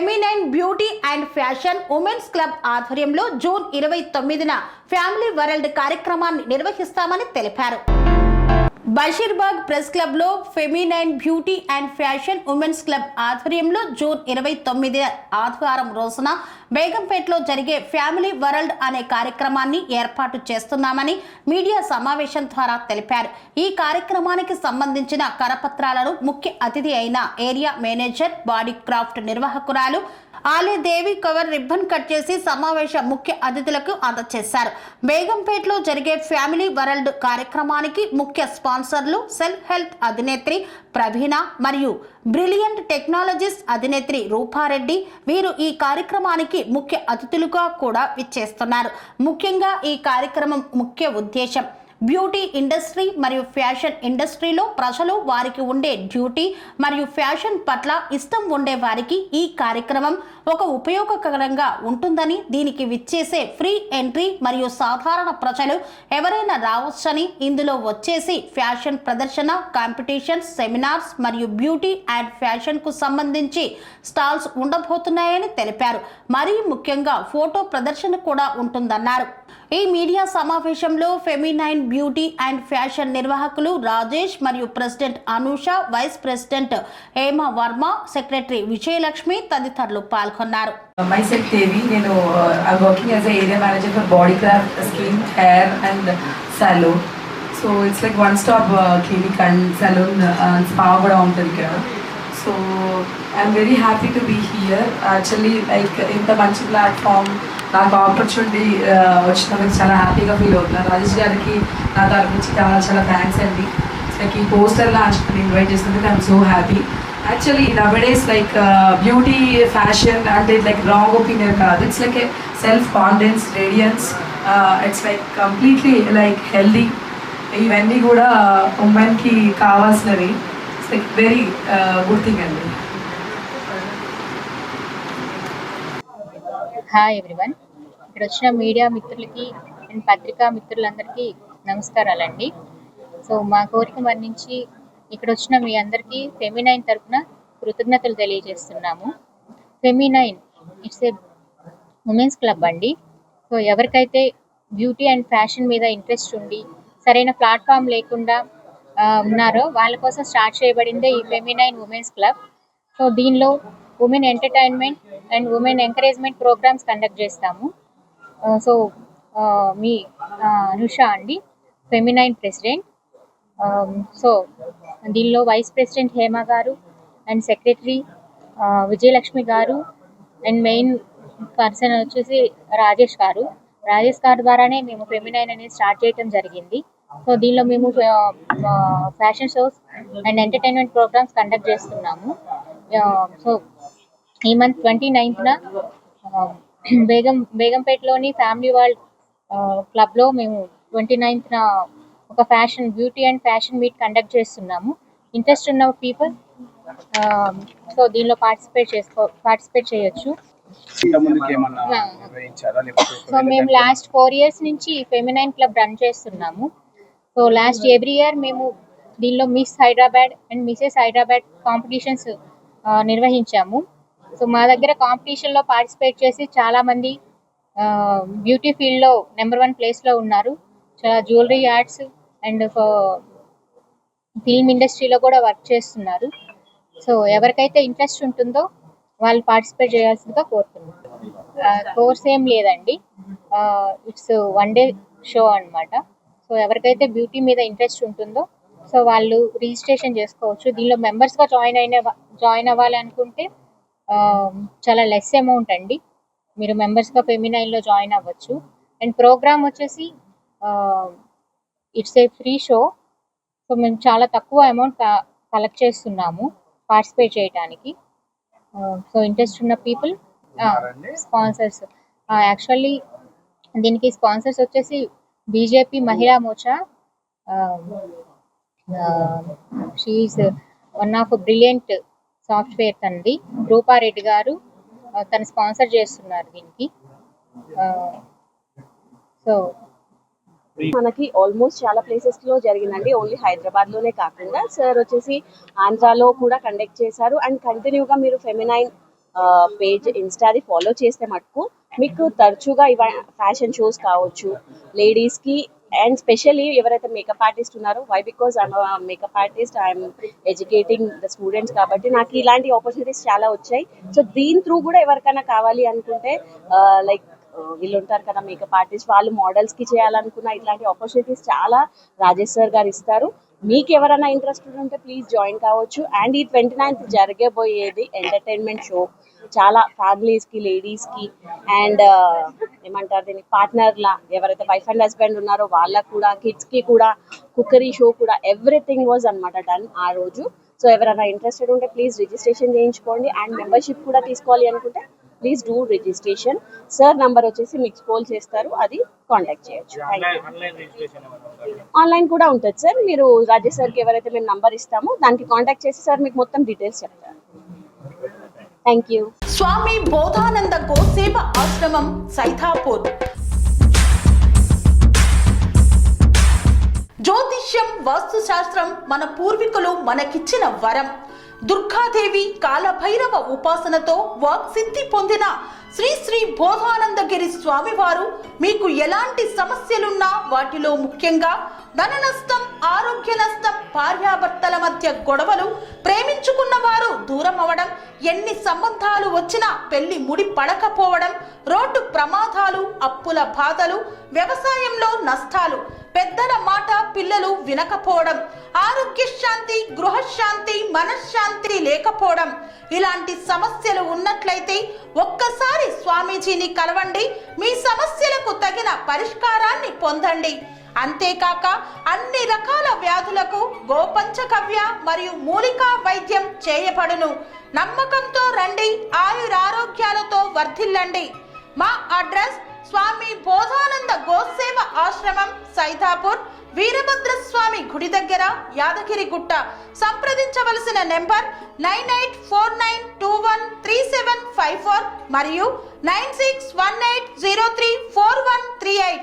Feminine beauty and fashion women's club ఆధ్వర్యంలో June 29న family world కార్యక్రమాన్ని నిర్వహిస్తామని తెలిపారు. బషీర్బాగ్ ప్రెస్ క్లబ్ లో feminine beauty and fashion women's club ఆధ్వర్యంలో జూన్ 29 ఆదివారం రోజున బేగంపేటలో జరిగే ఫ్యామిలీ వరల్డ్ అనే కార్యక్రమాన్ని ఏర్పాటు చేస్తున్నామని మీడియా సమావేశం ద్వారా తెలిపారు. ఈ కార్యక్రమానికి సంబంధించిన కరపత్రాలను ముఖ్య అతిథి అయిన ఏరియా మేనేజర్ బాడీ క్రాఫ్ట్ నిర్వాహకురాలు ఆలేదేవి కవర్ రిబ్బన్ కట్ చేసి సమావేశ ముఖ్య అతిథులకు అందజేశారు. బేగంపేటలో జరిగే ఫ్యామిలీ వరల్డ్ కార్యక్రమానికి ముఖ్య స్పాన్సర్లు సెల్ఫ్ హెల్త్ అధినేత్రి ప్రవీణ మరియు బ్రిలియంట్ టెక్నాలజీస్ అధినేత్రి రూపారెడ్డి. వీరు ఈ కార్యక్రమానికి ముఖ్య అతిథులుగా కూడా విచ్చేస్తున్నారు. ముఖ్యంగా ఈ కార్యక్రమం ముఖ్య ఉద్దేశం బ్యూటీ ఇండస్ట్రీ మరియు ఫ్యాషన్ ఇండస్ట్రీలో ప్రజలు వారికి ఉండే డ్యూటీ మరియు ఫ్యాషన్ పట్ల ఇష్టం ఉండే వారికి ఈ కార్యక్రమం ఒక ఉపయోగకరంగా ఉంటుందని, దీనికి విచ్చేసే ఫ్రీ ఎంట్రీ మరియు సాధారణ ప్రజలు ఎవరైనా రావచ్చని, ఇందులో వచ్చేసి ఫ్యాషన్ ప్రదర్శన, కాంపిటీషన్స్, సెమినార్స్ మరియు బ్యూటీ అండ్ ఫ్యాషన్కు సంబంధించి స్టాల్స్ ఉండబోతున్నాయని తెలిపారు. మరీ ముఖ్యంగా ఫోటో ప్రదర్శన కూడా ఉంటుందన్నారు. ఈ మీడియా సమావేశంలో ఫెమినైన్ బ్యూటీ అండ్ ఫ్యాషన్ నిర్వాహకులు రాజేష్ మరియు president Anusha, vice president Hema Varma, secretary Vijayalakshmi తదితరులు పాల్గొన్నారు. Myself Devi, I'm working as an area manager for body craft, skin, hair and salon. So it's like one-stop clinic and salon and spa kuda untadi ikkada. So I'm very happy to be here. Actually, like inta manchi platform నాకు opportunity వచ్చినందుకు చాలా హ్యాపీగా feel అవుతున్నాను. రాజేష్ గారికి నా తరఫు నుంచి చాలా థ్యాంక్స్ అండి. లైక్ ఈ పోస్టర్ లాంచ్కి ఇన్వైట్ చేసినందుకు I'm so happy. Actually nowadays like beauty fashion అంటే లైక్ రాంగ్ ఒపీనియన్ కాదు. It's like a self confidence, radiance, it's like completely like healthy. ఇవన్నీ కూడా ఉమెన్కి కావాల్సినవి. It's like very good thing అండి. Hi everyone. ఇక్కడ వచ్చిన మీడియా మిత్రులకి అండ్ పత్రికా మిత్రులందరికీ నమస్కారాలండి. సో మా కోరిక మన్నించి ఇక్కడ వచ్చిన మీ అందరికీ ఫెమినైన్ తరఫున కృతజ్ఞతలు తెలియజేస్తున్నాము. Feminine it's a women's club అండి. సో ఎవరికైతే బ్యూటీ అండ్ ఫ్యాషన్ మీద ఇంట్రెస్ట్ ఉండి సరైన ప్లాట్ఫామ్ లేకుండా ఉన్నారో వాళ్ళ కోసం స్టార్ట్ చేయబడిందే ఈ ఫెమినైన్ ఉమెన్స్ క్లబ్. సో దీనిలో women entertainment and women encouragement programs conduct చేస్తాము. సో మీ అనుష అండి, ఫెమినైన్ ప్రెసిడెంట్. సో దీనిలో వైస్ ప్రెసిడెంట్ హేమ గారు అండ్ సెక్రటరీ విజయలక్ష్మి గారు అండ్ మెయిన్ పర్సన్ వచ్చేసి రాజేష్ గారు. రాజేష్ గారు ద్వారానే మేము ఫెమినైన్ అనేది స్టార్ట్ చేయడం జరిగింది. సో దీనిలో మేము fashion shows and entertainment programmes conduct చేస్తున్నాము. సో ఈ మంత్ 29న బేగంపేటలోని ఫ్యామిలీ వరల్డ్ క్లబ్లో మేము 29న ఒక fashion beauty and fashion meet conduct చేస్తున్నాము. ఇంట్రెస్ట్ ఉన్న పీపుల్ సో దీనిలో పార్టిసిపేట్ చేయొచ్చు. సో మేము లాస్ట్ 4 years నుంచి ఫెమినైన్ క్లబ్ రన్ చేస్తున్నాము. సో లాస్ట్ ఎవ్రీ ఇయర్ మేము దీనిలో Miss Hyderabad and Mrs Hyderabad competitions నిర్వహించాము. సో మా దగ్గర కాంపిటీషన్లో పార్టిసిపేట్ చేసి చాలామంది బ్యూటీ ఫీల్డ్లో నెంబర్ 1 ప్లేస్లో ఉన్నారు. చాలా జ్యువెలరీ యాడ్స్ అండ్ ఫిల్మ్ ఇండస్ట్రీలో కూడా వర్క్ చేస్తున్నారు. సో ఎవరికైతే ఇంట్రెస్ట్ ఉంటుందో వాళ్ళు పార్టిసిపేట్ చేయాల్సిందిగా కోరుతున్నాను. కోర్స్ ఏం లేదండి, ఇట్స్ 1 day షో అన్నమాట. సో ఎవరికైతే బ్యూటీ మీద ఇంట్రెస్ట్ ఉంటుందో సో వాళ్ళు రిజిస్ట్రేషన్ చేసుకోవచ్చు. దీనిలో మెంబర్స్గా జాయిన్ అవ్వాలి అనుకుంటే చాలా లెస్ అమౌంట్ అండి. మీరు మెంబర్స్గా ఫెమినైన్లో జాయిన్ అవ్వచ్చు. అండ్ ప్రోగ్రామ్ వచ్చేసి it's a free show. So మేము చాలా తక్కువ అమౌంట్ కలెక్ట్ చేస్తున్నాము పార్టిసిపేట్ చేయడానికి. సో ఇంట్రెస్ట్ ఉన్న పీపుల్ స్పాన్సర్స్ యాక్చువల్లీ దీనికి స్పాన్సర్స్ వచ్చేసి బీజేపీ మహిళా Morcha. She is one of brilliant software తండ్రి రూపారెడ్డి గారు తను స్పాన్సర్ చేస్తున్నారు దీనికి. సో మనకి ఆల్మోస్ట్ చాలా ప్లేసెస్ లో జరిగిందండి. ఓన్లీ హైదరాబాద్ లోనే కాకుండా సార్ వచ్చేసి ఆంధ్రాలో కూడా కండక్ట్ చేశారు. అండ్ కంటిన్యూగా మీరు ఫెమినైన్ పేజ్ ఇన్స్టాది ఫాలో చేస్తే మటుకు మీకు తరచుగా ఫ్యాషన్ షోస్ కావచ్చు లేడీస్కి అండ్ స్పెషల్లీ ఎవరైతే మేకప్ ఆర్టిస్ట్ ఉన్నారో why because I'm makeup artist I'm educating the students కాబట్టి నాకు ఇలాంటి ఆపర్చునిటీస్ చాలా వచ్చాయి. సో దీని త్రూ కూడా ఎవరికైనా కావాలి అనుకుంటే లైక్ వీళ్ళు ఉంటారు కదా మేకప్ ఆర్టిస్ట్, వాళ్ళు మోడల్స్కి చేయాలనుకున్న ఇట్లాంటి ఆపర్చునిటీస్ చాలా రాజేష్ సార్ గారు ఇస్తారు. మీకు ఎవరైనా ఇంట్రెస్టెడ్ ఉంటే ప్లీజ్ జాయిన్ కావచ్చు. అండ్ ఈ 29th జరగబోయేది ఎంటర్టైన్మెంట్ షో, చాలా ఫ్యామిలీస్కి లేడీస్కి అండ్ ఏమంటారు దీన్ని పార్ట్నర్లా ఎవరైతే వైఫ్ అండ్ హస్బెండ్ ఉన్నారో వాళ్ళకు కూడా, కిడ్స్కి కూడా, కుక్కరీ షో కూడా ఎవ్రీథింగ్ వాజ్ అనమాట డన్ ఆ రోజు. సో ఎవరైనా ఇంట్రెస్టెడ్ ఉంటే ప్లీజ్ రిజిస్ట్రేషన్ చేయించుకోండి. అండ్ మెంబర్షిప్ కూడా తీసుకోవాలి అనుకుంటే please do registration. Sir number వచ్చేసి మీకు స్క్రోల్ చేస్తారు, అది కాంటాక్ట్ చేయొచ్చు. ఆన్లైన్ కూడా ఉంటుంది సార్. మీరు రాజేష్ సార్కి ఎవరైతే మేము నంబర్ ఇస్తామో దానికి కాంటాక్ట్ చేసి సార్ మీకు మొత్తం డీటెయిల్స్ చెప్తారు. Thank you. స్వామి బోధానంద గోసేవ ఆశ్రమం సైథాపూర్. జ్యోతిష్యం, వాస్తుశాస్త్రం మన పూర్వీకులు మనకిచ్చిన వరం. దుర్గాదేవి, కాలభైరవ ఉపాసనతో వాక్సిద్ధి పొందిన శ్రీ శ్రీ బోధానందగిరి స్వామివారు మీకు ఎలాంటి సమస్యలున్నా, వాటిలో ముఖ్యంగా ధన నష్టం, ఆరోగ్య నష్టం, భార్యాభర్తల మధ్య గొడవలు, ప్రేమించుకున్న వారు దూరం అవడం, ఎన్ని సంబంధాలు వచ్చినా పెళ్లి ముడి పడకపోవడం, రోడ్డు ప్రమాదాలు, అప్పుల బాధలు, వ్యవసాయంలో నష్టాలు, పెద్దల మాట పిల్లలు వినకపోవడం, ఆరోగ్య శాంతి, గృహశాంతి, మనశ్శాంతి లేకపోవడం, ఇలాంటి సమస్యలు ఉన్నట్లయితే ఒక్కసారి స్వామీజీని కలవండి. మీ సమస్యలకు తగిన పరిష్కారాన్ని పొందండి. అంతేకాక అన్ని రకాల వ్యాధులకు గోపంచకవ్య మరియు మూలికా వైద్యం చేయబడును. నమ్మకంతో రండి, ఆయురారోగ్యాలతో వర్ధిల్లండి. మా అడ్రస్ స్వామి బోధానంద గోసేవ ఆశ్రమం సైథాపూర్, వీరభద్రస్వామి గుడి దగ్గర, యాదగిరిగుట్ట. సంప్రదించవలసిన నెంబర్ 9849213754 మరియు 9618034138.